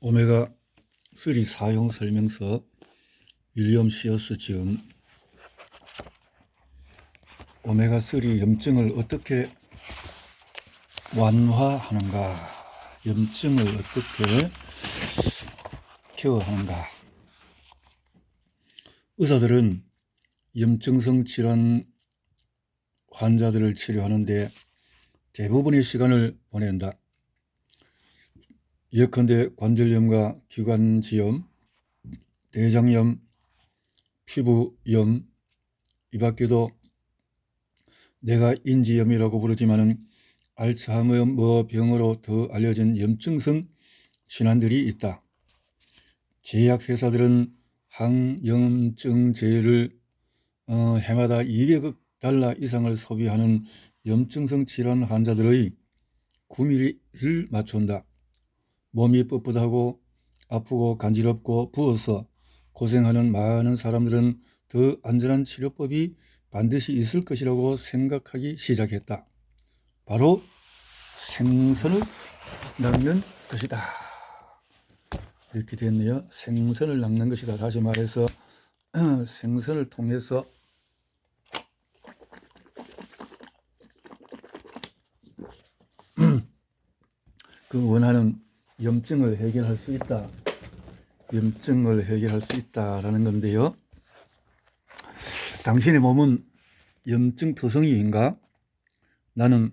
오메가3 사용 설명서 윌리엄 시어스 지음. 오메가3 염증을 어떻게 완화하는가, 염증을 어떻게 케어하는가. 의사들은 염증성 질환 환자들을 치료하는데 대부분의 시간을 보낸다. 예컨대 관절염과 기관지염, 대장염, 피부염, 이 밖에도 내가 인지염이라고 부르지만은 알츠하이머 병으로 더 알려진 염증성 질환들이 있다. 제약회사들은 항염증제를 해마다 $200억 이상을 소비하는 염증성 질환 환자들의 구미를 맞춘다. 몸이 뻣뻣하고 아프고 간지럽고 부어서 고생하는 많은 사람들은 더 안전한 치료법이 반드시 있을 것이라고 생각하기 시작했다. 바로 생선을 낚는 것이다. 이렇게 됐네요. 생선을 낚는 것이다. 다시 말해서 생선을 통해서 그 원하는 염증을 해결할 수 있다. 염증을 해결할 수 있다라는 건데요. 당신의 몸은 염증 토성이인가? 나는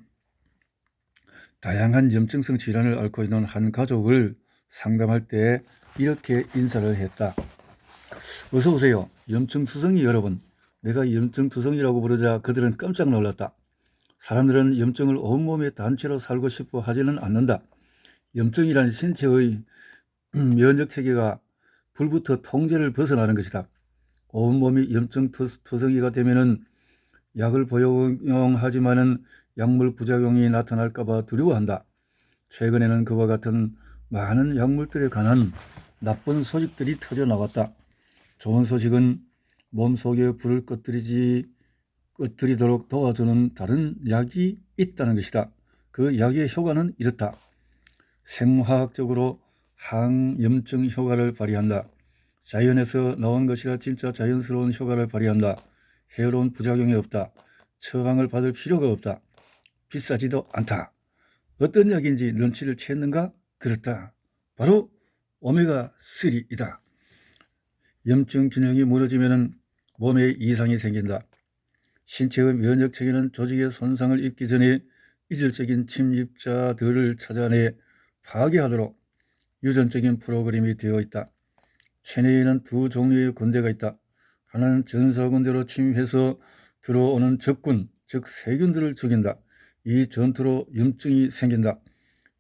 다양한 염증성 질환을 앓고 있는 한 가족을 상담할 때 이렇게 인사를 했다. 어서 오세요. 염증 투성이 여러분. 내가 염증 투성이라고 부르자 그들은 깜짝 놀랐다. 사람들은 염증을 온몸의 단체로 살고 싶어 하지는 않는다. 염증이란 신체의 면역체계가 불부터 통제를 벗어나는 것이다. 온몸이 염증 투성이가 되면은 약을 복용하지만은 약물 부작용이 나타날까봐 두려워한다. 최근에는 그와 같은 많은 약물들에 관한 나쁜 소식들이 터져 나왔다. 좋은 소식은 몸속에 불을 꺼뜨리도록 도와주는 다른 약이 있다는 것이다. 그 약의 효과는 이렇다. 생화학적으로 항염증 효과를 발휘한다. 자연에서 나온 것이라 진짜 자연스러운 효과를 발휘한다. 해로운 부작용이 없다. 처방을 받을 필요가 없다. 비싸지도 않다. 어떤 약인지 눈치를 챘는가? 그렇다. 바로 오메가3이다. 염증 균형이 무너지면 몸에 이상이 생긴다. 신체의 면역체계는 조직의 손상을 입기 전에 이질적인 침입자들을 찾아내 파괴하도록 유전적인 프로그램이 되어 있다. 체내에는 두 종류의 군대가 있다. 하나는 전사군대로 침입해서 들어오는 적군, 즉 세균들을 죽인다. 이 전투로 염증이 생긴다.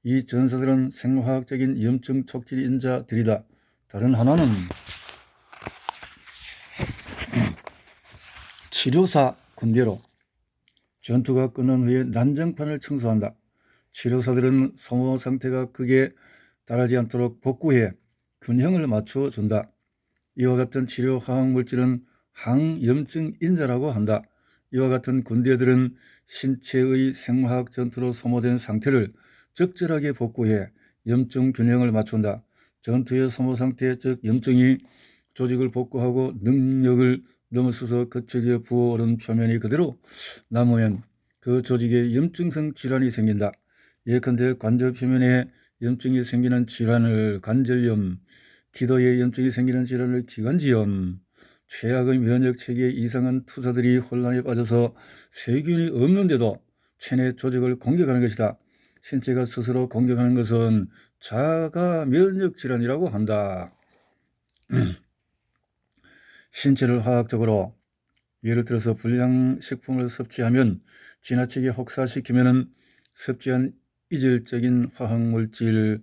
이 전사들은 생화학적인 염증 촉진인자들이다. 다른 하나는 치료사 군대로 전투가 끝난 후에 난장판을 청소한다. 치료사들은 소모 상태가 크게 달하지 않도록 복구해 균형을 맞춰준다. 이와 같은 치료 화학물질은 항염증인자라고 한다. 이와 같은 군대들은 신체의 생화학 전투로 소모된 상태를 적절하게 복구해 염증 균형을 맞춘다. 전투의 소모 상태, 즉 염증이 조직을 복구하고 능력을 넘어서서 거칠게 부어오른 표면이 그대로 남으면 그 조직에 염증성 질환이 생긴다. 예컨대 관절 표면에 염증이 생기는 질환을 관절염, 기도에 염증이 생기는 질환을 기관지염, 최악의 면역체계 이상한 투사들이 혼란에 빠져서 세균이 없는데도 체내 조직을 공격하는 것이다. 신체가 스스로 공격하는 것은 자가 면역질환이라고 한다. 신체를 화학적으로 예를 들어서 불량식품을 섭취하면 지나치게 혹사시키면은 섭취한 이질적인 화학물질이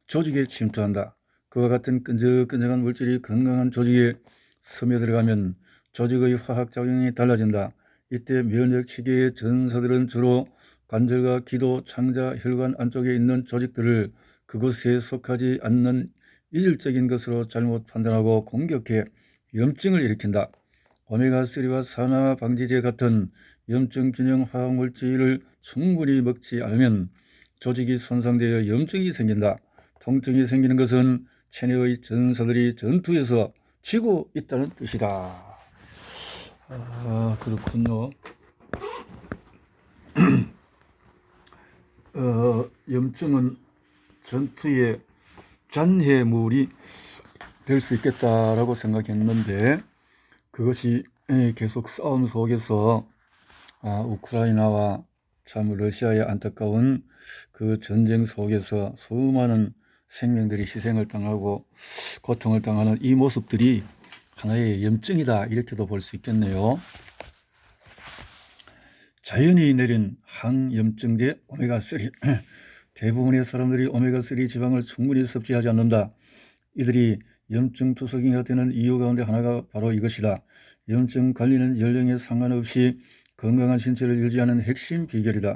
조직에 침투한다. 그와 같은 끈적끈적한 물질이 건강한 조직에 스며들어가면 조직의 화학작용이 달라진다. 이때 면역체계의 전사들은 주로 관절과 기도, 창자, 혈관 안쪽에 있는 조직들을 그곳에 속하지 않는 이질적인 것으로 잘못 판단하고 공격해 염증을 일으킨다. 오메가3와 산화 방지제 같은 염증 균형 화학물질을 충분히 먹지 않으면 조직이 손상되어 염증이 생긴다. 통증이 생기는 것은 체내의 전사들이 전투에서 지고 있다는 뜻이다. 그렇군요. 염증은 전투의 잔해물이 될 수 있겠다라고 생각했는데 그것이 계속 싸움 속에서 우크라이나와 참 러시아의 안타까운 그 전쟁 속에서 수많은 생명들이 희생을 당하고 고통을 당하는 이 모습들이 하나의 염증이다 이렇게도 볼 수 있겠네요. 자연이 내린 항염증제 오메가3 대부분의 사람들이 오메가3 지방을 충분히 섭취하지 않는다. 이들이 염증 투석이가 되는 이유 가운데 하나가 바로 이것이다. 염증 관리는 연령에 상관없이 건강한 신체를 유지하는 핵심 비결이다.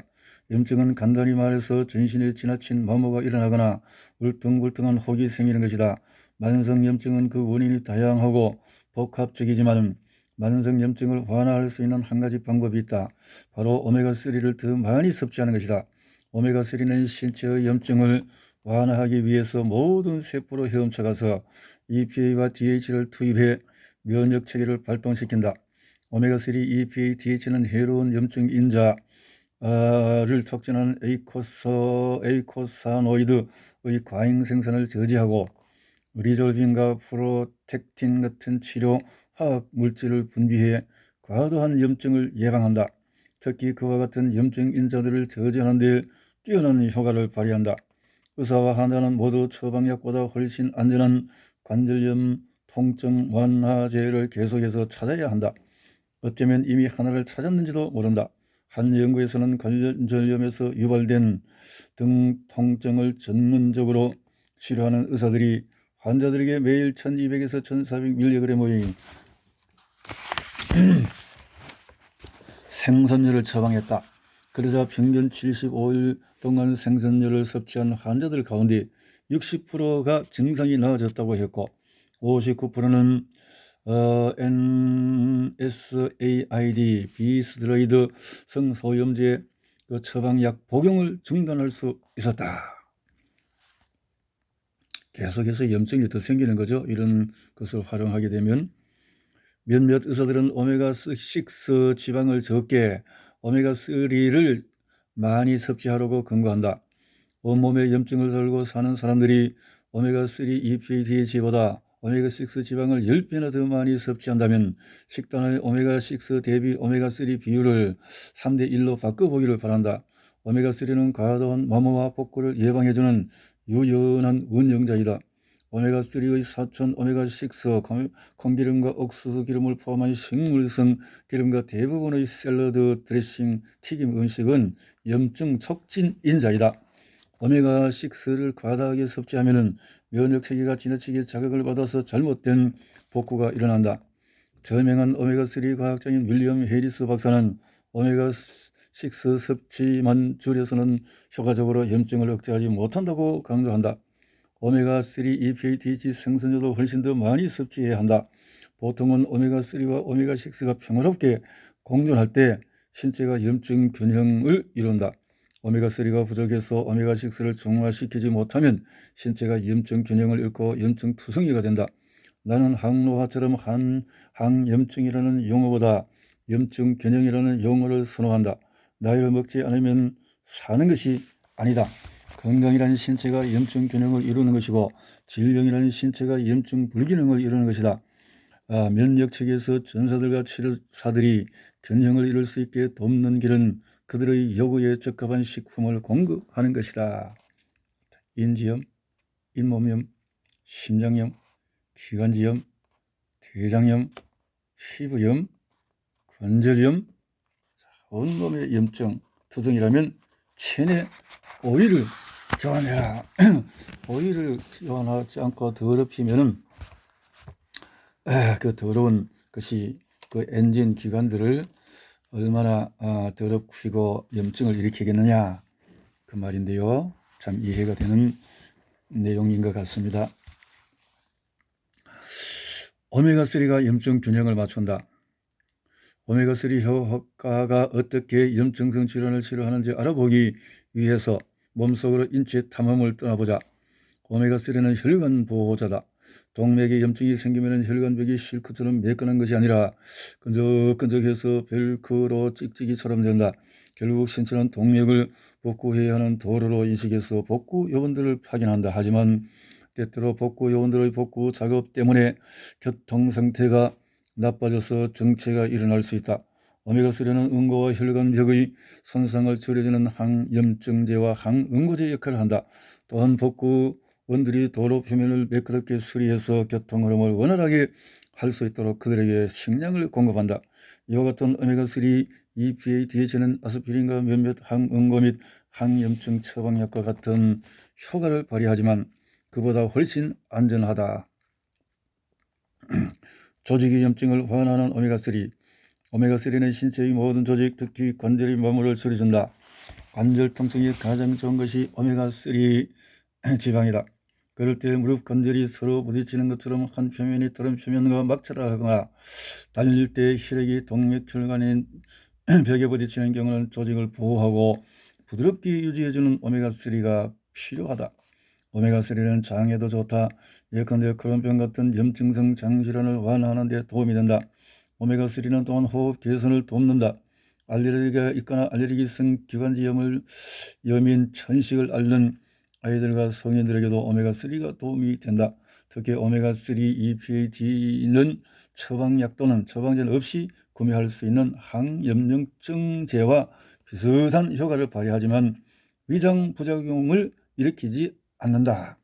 염증은 간단히 말해서 전신에 지나친 마모가 일어나거나 울퉁불퉁한 혹이 생기는 것이다. 만성염증은 그 원인이 다양하고 복합적이지만 만성염증을 완화할 수 있는 한 가지 방법이 있다. 바로 오메가3를 더 많이 섭취하는 것이다. 오메가3는 신체의 염증을 완화하기 위해서 모든 세포로 헤엄쳐가서 EPA와 DH를 투입해 면역 체계를 발동시킨다. 오메가3, EPA, DH는 해로운 염증 인자를 촉진하는 에이코사노이드의 과잉 생산을 저지하고 리졸빈과 프로텍틴 같은 치료 화학 물질을 분비해 과도한 염증을 예방한다. 특히 그와 같은 염증 인자들을 저지하는 데 뛰어난 효과를 발휘한다. 의사와 환자는 모두 처방약보다 훨씬 안전한 관절염 통증 완화제를 계속해서 찾아야 한다. 어쩌면 이미 하나를 찾았는지도 모른다. 한 연구에서는 관절염에서 유발된 등 통증을 전문적으로 치료하는 의사들이 환자들에게 매일 1200에서 1400mg의 생선류를 처방했다. 그러자 평균 75일 동안 생선류를 섭취한 환자들 가운데 60%가 증상이 나아졌다고 했고 59%는 NSAID 비스테로이드 성소염제 처방약 복용을 중단할 수 있었다. 계속해서 염증이 더 생기는 거죠. 이런 것을 활용하게 되면 몇몇 의사들은 오메가6 지방을 적게 오메가3를 많이 섭취하라고 권고한다. 온몸에 염증을 달고 사는 사람들이 오메가3 EPA DH보다 오메가6 지방을 10배나 더 많이 섭취한다면 식단의 오메가6 대비 오메가3 비율을 3대1로 바꿔보기를 바란다. 오메가3는 과도한 마모와 복구를 예방해주는 유연한 원영자이다. 오메가3의 사촌 오메가6 콩기름과 옥수수 기름을 포함한 식물성 기름과 대부분의 샐러드, 드레싱, 튀김 음식은 염증 촉진 인자이다. 오메가6를 과다하게 섭취하면 면역체계가 지나치게 자극을 받아서 잘못된 복구가 일어난다. 저명한 오메가3 과학자인 윌리엄 해리스 박사는 오메가6 섭취만 줄여서는 효과적으로 염증을 억제하지 못한다고 강조한다. 오메가3 EPA, DH 생선류도 훨씬 더 많이 섭취해야 한다. 보통은 오메가3와 오메가6가 평화롭게 공존할 때 신체가 염증 균형을 이룬다. 오메가3가 부족해서 오메가6를 중화시키지 못하면 신체가 염증 균형을 잃고 염증 투성이가 된다. 나는 항노화처럼 항염증이라는 용어보다 염증 균형이라는 용어를 선호한다. 나이를 먹지 않으면 사는 것이 아니다. 건강이라는 신체가 염증 균형을 이루는 것이고 질병이라는 신체가 염증 불균형을 이루는 것이다. 면역체계에서 전사들과 치료사들이 균형을 이룰 수 있게 돕는 길은 그들의 요구에 적합한 식품을 공급하는 것이다. 인지염, 잇몸염, 심장염, 기관지염, 대장염, 피부염, 관절염, 온몸의 염증 투성이라면 체내 오일을 교환해라. 오일을 교환하지 않고 더럽히면은 그 더러운 것이 그 엔진 기관들을 얼마나 더럽히고 염증을 일으키겠느냐 그 말인데요. 참 이해가 되는 내용인 것 같습니다. 오메가3가 염증 균형을 맞춘다. 오메가3 효과가 어떻게 염증성 질환을 치료하는지 알아보기 위해서 몸속으로 인체 탐험을 떠나보자. 오메가3는 혈관 보호자다. 동맥에 염증이 생기면 혈관벽이 실크처럼 매끈한 것이 아니라 끈적끈적해서 벨크로 찍찍이처럼 된다. 결국 신체는 동맥을 복구해야 하는 도로로 인식해서 복구 요원들을 파견한다. 하지만 때때로 복구 요원들의 복구 작업 때문에 교통 상태가 나빠져서 정체가 일어날 수 있다. 오메가3는 응고와 혈관벽의 손상을 줄여주는 항염증제와 항응고제 역할을 한다. 또한 복구원들이 도로 표면을 매끄럽게 수리해서 교통 흐름을 원활하게 할 수 있도록 그들에게 식량을 공급한다. 이와 같은 오메가3, EPA, DHA는 아스피린과 몇몇 항응고 및 항염증 처방약과 같은 효과를 발휘하지만 그보다 훨씬 안전하다. 조직의 염증을 완화하는 오메가3. 오메가3는 신체의 모든 조직, 특히 관절의 마모를 줄여준다. 관절 통증에 가장 좋은 것이 오메가3 지방이다. 그럴 때 무릎 관절이 서로 부딪히는 것처럼 한 표면이 다른 표면과 막차라하거나 달릴 때 혈액이 동맥혈관인 벽에 부딪히는 경우는 조직을 보호하고 부드럽게 유지해주는 오메가3가 필요하다. 오메가3는 장에도 좋다. 예컨대 크론병 같은 염증성 장질환을 완화하는 데 도움이 된다. 오메가3는 또한 호흡 개선을 돕는다. 알레르기가 있거나 알레르기성 기관지염인 천식을 앓는 아이들과 성인들에게도 오메가3가 도움이 된다. 특히 오메가3, EPA, D는 처방약 또는 처방전 없이 구매할 수 있는 항염증제와 비슷한 효과를 발휘하지만 위장 부작용을 일으키지 않는다.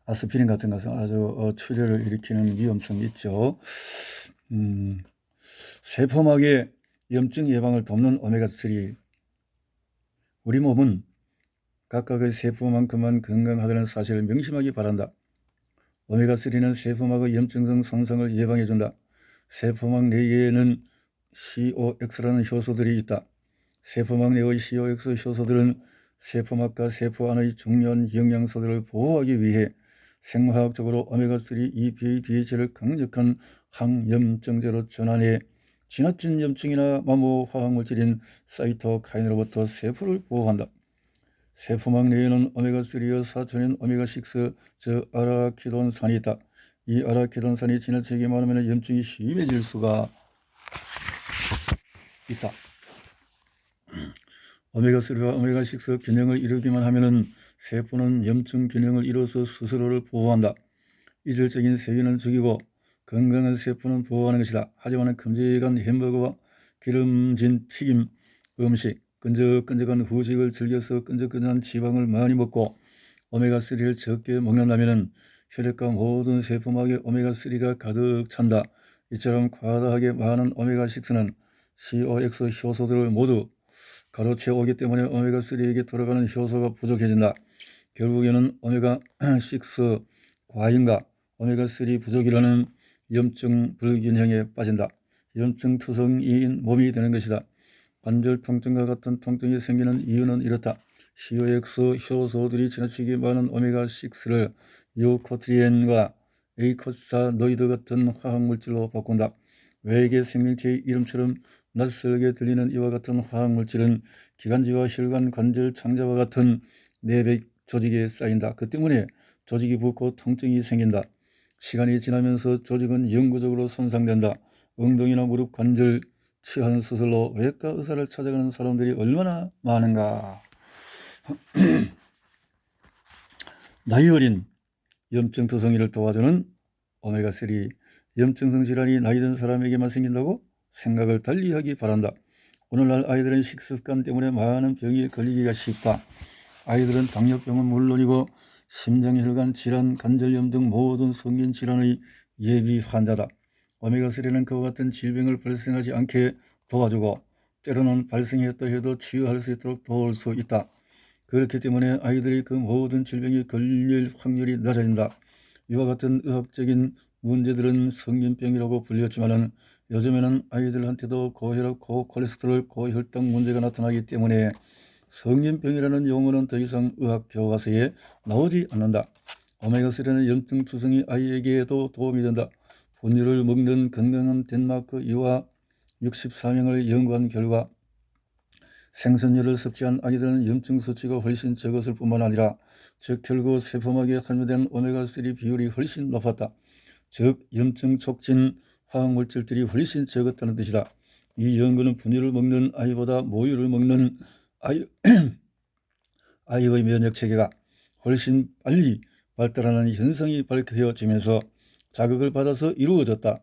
아스피린 같은 것은 아주 출혈을 일으키는 위험성이 있죠. 세포막의 염증 예방을 돕는 오메가3. 우리 몸은 각각의 세포만큼만 건강하다는 사실을 명심하기 바란다. 오메가3는 세포막의 염증성 손상을 예방해준다. 세포막 내에는 COX라는 효소들이 있다. 세포막 내의 COX 효소들은 세포막과 세포 안의 중요한 영양소들을 보호하기 위해 생화학적으로 오메가3, EPA, DHA를 강력한 항염증제로 전환해 지나친 염증이나 마모 화학물질인 사이토카인으로부터 세포를 보호한다. 세포막 내에는 오메가3의 사촌인 오메가6, 즉 아라키돈산이 있다. 이 아라키돈산이 지나치게 많으면 염증이 심해질 수가 있다. 오메가3와 오메가6 균형을 이루기만 하면 세포는 염증 균형을 이루어서 스스로를 보호한다. 이질적인 세균은 죽이고 건강한 세포는 보호하는 것이다. 하지만 큼직한 햄버거와 기름진 튀김 음식, 끈적끈적한 후식을 즐겨서 끈적끈적한 지방을 많이 먹고 오메가3를 적게 먹는다면 혈액과 모든 세포막에 오메가3가 가득 찬다. 이처럼 과다하게 많은 오메가6는 COX 효소들을 모두 가로채우기 때문에 오메가3에게 돌아가는 효소가 부족해진다. 결국에는 오메가6 과잉과 오메가3 부족이라는 염증 불균형에 빠진다. 염증투성이인 몸이 되는 것이다. 관절 통증과 같은 통증이 생기는 이유는 이렇다. COX 효소들이 지나치게 많은 오메가6를 유코트리엔과 에이코사노이드 같은 화학물질로 바꾼다. 외계 생명체의 이름처럼 낯설게 들리는 이와 같은 화학물질은 기관지와 혈관, 관절, 창자와 같은 내백 조직에 쌓인다. 그 때문에 조직이 붓고 통증이 생긴다. 시간이 지나면서 조직은 영구적으로 손상된다. 엉덩이나 무릎 관절 치환 수술로 외과 의사를 찾아가는 사람들이 얼마나 많은가. 나이 어린 염증투성이를 도와주는 오메가3. 염증성 질환이 나이 든 사람에게만 생긴다고 생각을 달리하기 바란다. 오늘날 아이들은 식습관 때문에 많은 병에 걸리기가 쉽다. 아이들은 당뇨병은 물론이고 심장혈관 질환, 관절염 등 모든 성인 질환의 예비 환자다. 오메가3는 그와 같은 질병을 발생하지 않게 도와주고 때로는 발생했다 해도 치유할 수 있도록 도울 수 있다. 그렇기 때문에 아이들이 그 모든 질병에 걸릴 확률이 낮아진다. 이와 같은 의학적인 문제들은 성인병이라고 불렸지만 요즘에는 아이들한테도 고혈압, 고콜레스테롤, 고혈당 문제가 나타나기 때문에 성인병이라는 용어는 더 이상 의학 교과서에 나오지 않는다. 오메가3는 염증투성이 아이에게도 도움이 된다. 분유를 먹는 건강한 덴마크 유아 64명을 연구한 결과 생선류를 섭취한 아기들은 염증 수치가 훨씬 적었을 뿐만 아니라 즉 결국 세포막에 함유된 오메가3 비율이 훨씬 높았다. 즉 염증 촉진 화학물질들이 훨씬 적었다는 뜻이다. 이 연구는 분유를 먹는 아이보다 모유를 먹는 아이의 면역체계가 훨씬 빨리 발달하는 현상이 밝혀지면서 자극을 받아서 이루어졌다.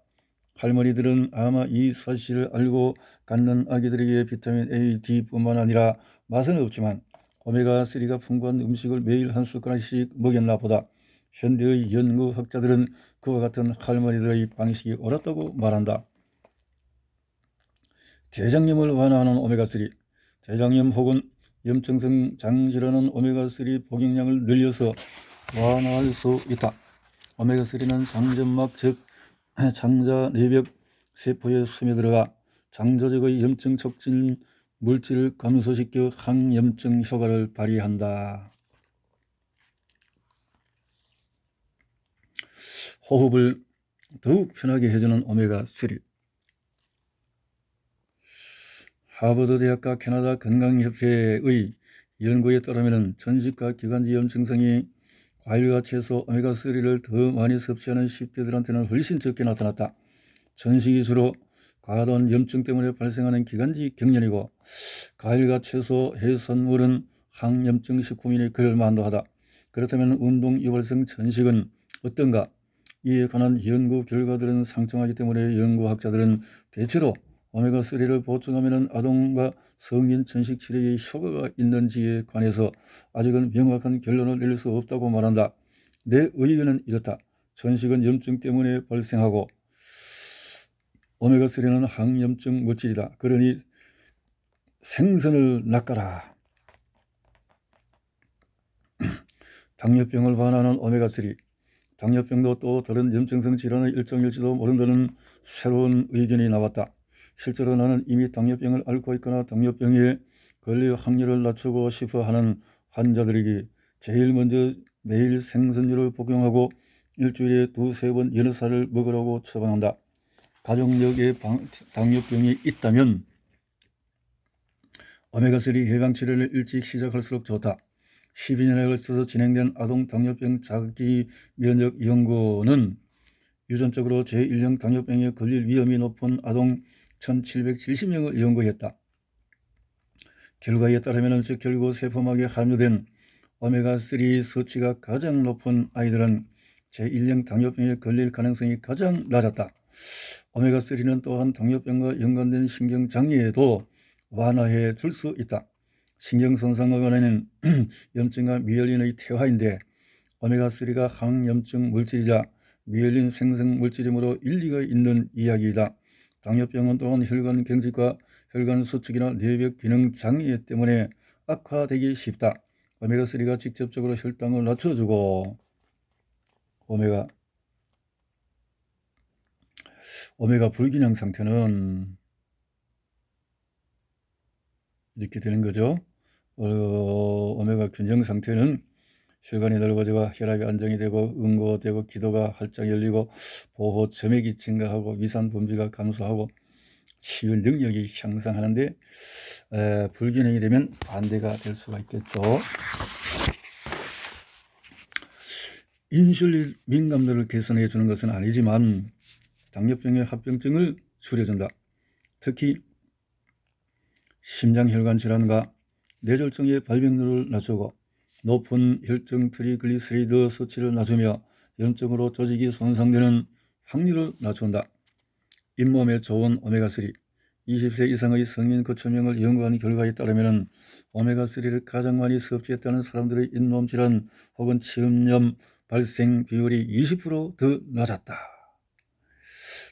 할머니들은 아마 이 사실을 알고 갖는 아기들에게 비타민 A, D뿐만 아니라 맛은 없지만 오메가3가 풍부한 음식을 매일 한 숟가락씩 먹였나 보다. 현대의 연구학자들은 그와 같은 할머니들의 방식이 옳았다고 말한다. 대장염을 완화하는 오메가3. 대장염 혹은 염증성 장질환은 오메가3 복용량을 늘려서 완화할 수 있다. 오메가3는 장점막 즉 장자 내벽 세포에 스며들어가 장조직의 염증 촉진 물질을 감소시켜 항염증 효과를 발휘한다. 호흡을 더욱 편하게 해주는 오메가3. 하버드 대학과 캐나다 건강협회의 연구에 따르면 전식과 기관지염 증상이 과일과 채소, 오메가3를 더 많이 섭취하는 10대들한테는 훨씬 적게 나타났다. 전식이 주로 과다한 염증 때문에 발생하는 기관지 경련이고 과일과 채소, 해산물은 항염증 식품이니 그럴만도 하다. 그렇다면 운동 유발성 전식은 어떤가? 이에 관한 연구 결과들은 상정하기 때문에 연구학자들은 대체로 오메가3를 보충하면 아동과 성인 전식 치료에 효과가 있는지에 관해서 아직은 명확한 결론을 내릴 수 없다고 말한다. 내 의견은 이렇다. 전식은 염증 때문에 발생하고 오메가3는 항염증 물질이다. 그러니 생선을 낚아라. 당뇨병을 완화하는 오메가3. 당뇨병도 또 다른 염증성 질환의 일종일지도 모른다는 새로운 의견이 나왔다. 실제로 나는 이미 당뇨병을 앓고 있거나 당뇨병에 걸릴 확률을 낮추고 싶어 하는 환자들에게 제일 먼저 매일 생선류를 복용하고 일주일에 2-3번 연어살을 먹으라고 처방한다. 가족력에 당뇨병이 있다면 오메가3 예방 치료를 일찍 시작할수록 좋다. 12년에 걸쳐서 진행된 아동 당뇨병 자기 면역 연구는 유전적으로 제1형 당뇨병에 걸릴 위험이 높은 아동 1770명을 연구했다. 결과에 따르면 결국 세포막에 함유된 오메가3 수치가 가장 높은 아이들은 제1형 당뇨병에 걸릴 가능성이 가장 낮았다. 오메가3는 또한 당뇨병과 연관된 신경장애에도 완화해 줄 수 있다. 신경손상의 원인은 염증과 미열린의 태화인데 오메가3가 항염증 물질이자 미열린 생성 물질이므로 일리가 있는 이야기이다. 당뇨병은 또한 혈관 경직과 혈관 수축이나 뇌벽 기능 장애 때문에 악화되기 쉽다. 오메가3가 직접적으로 혈당을 낮춰주고 오메가 불균형 상태는 이렇게 되는 거죠. 오메가 균형 상태는 혈관이 넓어지고 혈압이 안정이 되고 응고되고 기도가 활짝 열리고 보호 점액이 증가하고 위산 분비가 감소하고 치유 능력이 향상하는데 불균형이 되면 반대가 될 수가 있겠죠. 인슐린 민감도를 개선해 주는 것은 아니지만 당뇨병의 합병증을 줄여준다. 특히 심장혈관 질환과 뇌졸중의 발병률을 낮추고 높은 혈중 트리글리세리드 수치를 낮추며 염증으로 조직이 손상되는 확률을 낮춘다. 잇몸에 좋은 오메가3. 20세 이상의 성인 9,000명을 연구한 결과에 따르면 오메가3를 가장 많이 섭취했다는 사람들의 잇몸 질환 혹은 치음염 발생 비율이 20% 더 낮았다.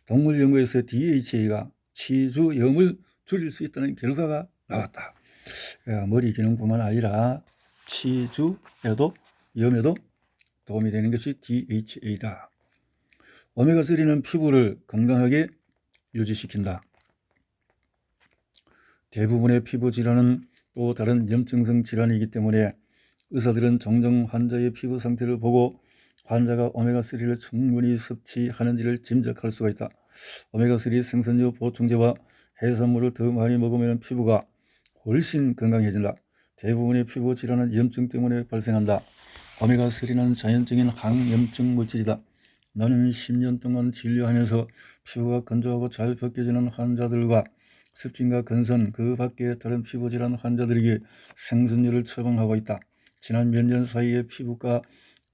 동물 연구에서 DHA가 치주염을 줄일 수 있다는 결과가 나왔다. 머리 기능뿐만 아니라 치주에도 염에도 도움이 되는 것이 DHA다. 오메가3는 피부를 건강하게 유지시킨다. 대부분의 피부 질환은 또 다른 염증성 질환이기 때문에 의사들은 종종 환자의 피부 상태를 보고 환자가 오메가3를 충분히 섭취하는지를 짐작할 수가 있다. 오메가3 생선류 보충제와 해산물을 더 많이 먹으면 피부가 훨씬 건강해진다. 대부분의 피부 질환은 염증 때문에 발생한다. 오메가3는 자연적인 항염증 물질이다. 나는 10년 동안 진료하면서 피부가 건조하고 잘 벗겨지는 환자들과 습진과 건선, 그 밖에 다른 피부 질환 환자들에게 생선류를 처방하고 있다. 지난 몇 년 사이에 피부과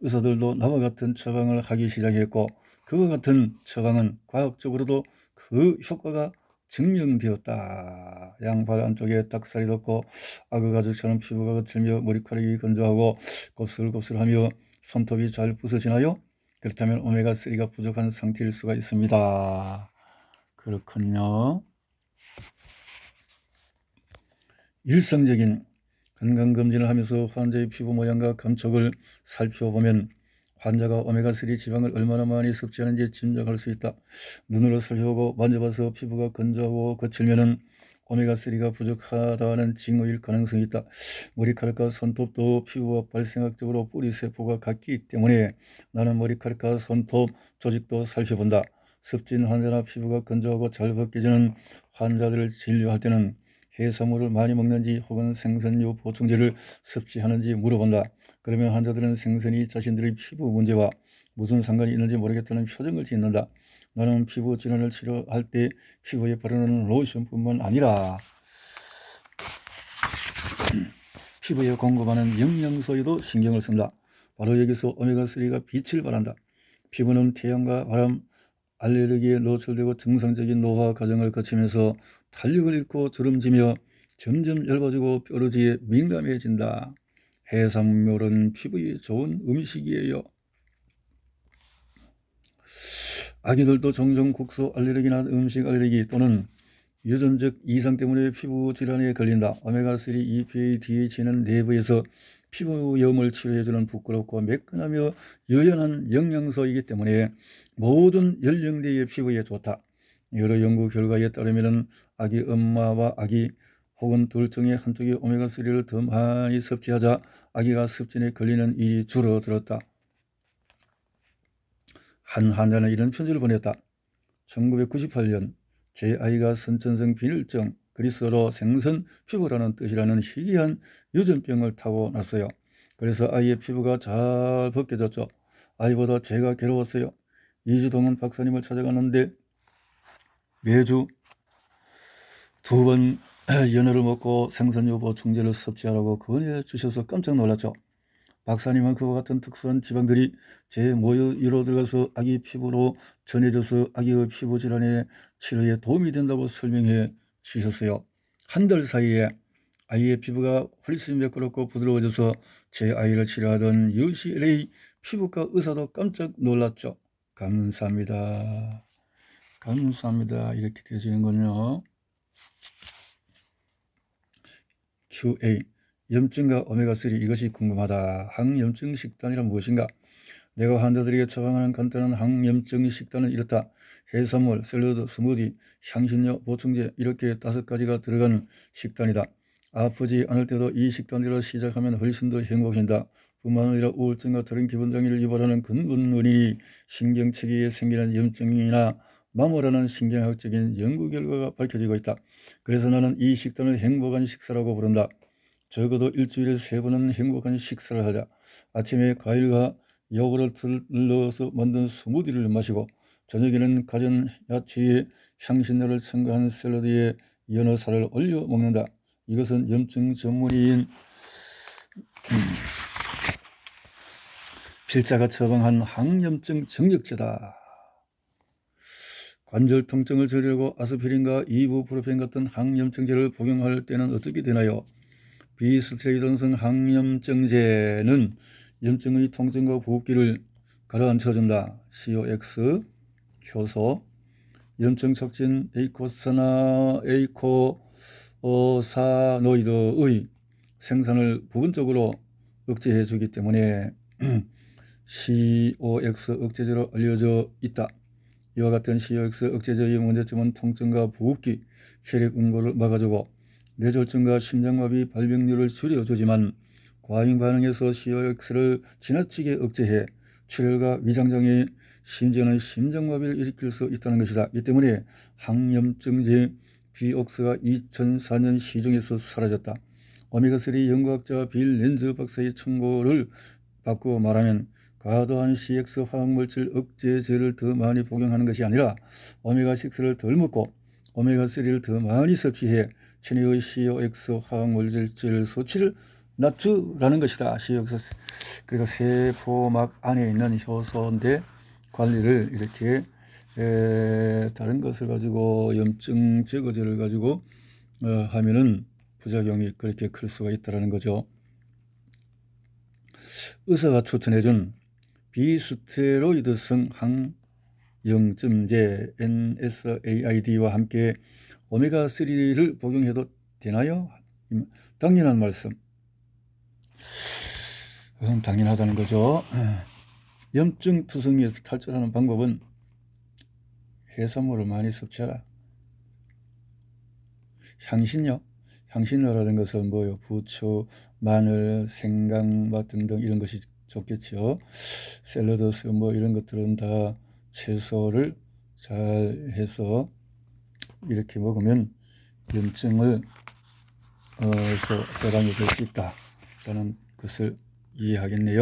의사들도 나와 같은 처방을 하기 시작했고, 그와 같은 처방은 과학적으로도 그 효과가 증명되었다. 양팔 안쪽에 닭살이 돋고 악어 가죽처럼 피부가 거칠며 머리카락이 건조하고 곱슬곱슬하며 손톱이 잘 부서지나요? 그렇다면 오메가3가 부족한 상태일 수가 있습니다. 그렇군요. 일상적인 건강검진을 하면서 환자의 피부 모양과 감촉을 살펴보면 환자가 오메가3 지방을 얼마나 많이 섭취하는지 짐작할 수 있다. 눈으로 살펴보고 만져봐서 피부가 건조하고 거칠면은 오메가3가 부족하다는 징후일 가능성이 있다. 머리카락과 손톱도 피부와 발생학적으로 뿌리세포가 같기 때문에 나는 머리카락과 손톱 조직도 살펴본다. 습진 환자나 피부가 건조하고 잘 벗겨지는 환자들을 진료할 때는 해산물을 많이 먹는지 혹은 생선류 보충제를 섭취하는지 물어본다. 그러면 환자들은 생선이 자신들의 피부 문제와 무슨 상관이 있는지 모르겠다는 표정을 짓는다. 나는 피부 질환을 치료할 때 피부에 바르는 로션뿐만 아니라 피부에 공급하는 영양소에도 신경을 쓴다. 바로 여기서 오메가3가 빛을 발한다. 피부는 태양과 바람, 알레르기에 노출되고 정상적인 노화 과정을 거치면서 탄력을 잃고 주름지며 점점 얇아지고 뾰루지에 민감해진다. 해산물은 피부에 좋은 음식이에요. 아기들도 종종 국소 알레르기나 음식 알레르기 또는 유전적 이상 때문에 피부 질환에 걸린다. 오메가3, EPA, DHA는 내부에서 피부염을 치료해주는 부끄럽고 매끈하며 유연한 영양소이기 때문에 모든 연령대의 피부에 좋다. 여러 연구 결과에 따르면 아기 엄마와 아기 혹은 둘 중에 한쪽이 오메가3를 더 많이 섭취하자 아기가 습진에 걸리는 일이 줄어들었다. 한 환자는 이런 편지를 보냈다. 1998년 제 아이가 선천성 비늘증, 그리스어로 생선 피부라는 뜻이라는 희귀한 유전병을 타고 났어요. 그래서 아이의 피부가 잘 벗겨졌죠. 아이보다 제가 괴로웠어요. 2주 동안 박사님을 찾아갔는데 매주 2번 연어를 먹고 생선류 보충제를 섭취하라고 권해 주셔서 깜짝 놀랐죠. 박사님은 그와 같은 특수한 지방들이 제 모유 위로 들어가서 아기 피부로 전해져서 아기의 피부 질환의 치료에 도움이 된다고 설명해 주셨어요. 한 달 사이에 아이의 피부가 훨씬 매끄럽고 부드러워져서 제 아이를 치료하던 UCLA 피부과 의사도 깜짝 놀랐죠. 감사합니다. 감사합니다. 이렇게 되시는군요. QA 염증과 오메가3 이것이 궁금하다. 항염증 식단이란 무엇인가? 내가 환자들에게 처방하는 간단한 항염증 식단은 이렇다. 해산물, 샐러드, 스무디, 향신료, 보충제 이렇게 5가지가 들어간 식단이다. 아프지 않을 때도 이 식단대로 시작하면 훨씬 더 행복해진다. 뿐만 아니라 우울증과 다른 기분장애를 유발하는 근본 원인이 신경체계에 생기는 염증이나 마모라는 신경학적인 연구 결과가 밝혀지고 있다. 그래서 나는 이 식단을 행복한 식사라고 부른다. 적어도 일주일에 3번은 행복한 식사를 하자. 아침에 과일과 요구르트를 넣어서 만든 스무디를 마시고 저녁에는 가전 야채에 향신료를 첨가한 샐러드에 연어살을 올려 먹는다. 이것은 염증 전문의인 필자가 처방한 항염증 정력제다. 관절 통증을 줄이려고 아스피린과 이부프로펜 같은 항염증제를 복용할 때는 어떻게 되나요? 비스트레이던성 항염증제는 염증의 통증과 붓기를 가라앉혀준다. COX, 효소, 염증 촉진 에이코사노이드의 생산을 부분적으로 억제해 주기 때문에 COX 억제제로 알려져 있다. 이와 같은 COX 억제제의 문제점은 통증과 붓기, 혈액 응고를 막아주고 뇌졸중과 심장마비 발병률을 줄여주지만 과잉 반응에서 COX를 지나치게 억제해 출혈과 위장장애, 심지어는 심장마비를 일으킬 수 있다는 것이다. 이 때문에 항염증제 비옥스가 2004년 시중에서 사라졌다. 오메가3 연구학자 빌 렌즈 박사의 충고를 바꾸어 말하면 과도한 CX 화학물질 억제제를 더 많이 복용하는 것이 아니라 오메가6를 덜 먹고 오메가3를 더 많이 섭취해 체내의 COX 화학물질 소치를 낮추라는 것이다. COX 그리고 세포막 안에 있는 효소인데 관리를 이렇게 다른 것을 가지고 염증 제거제를 가지고 하면은 부작용이 그렇게 클 수가 있다는 거죠. 의사가 추천해준 비스테로이드성 항염증제 NSAID와 함께 오메가3를 복용해도 되나요? 당연한 말씀. 그건 당연하다는 거죠. 염증 투성이에서 탈출하는 방법은 해산물을 많이 섭취하라. 향신료? 향신료라는 것은 뭐요? 부추, 마늘, 생강 등등 이런 것이 좋겠죠. 샐러드 뭐 이런 것들은 다 채소를 잘 해서 이렇게 먹으면 염증을 해방이 될 수 있다라는 것을 이해하겠네요.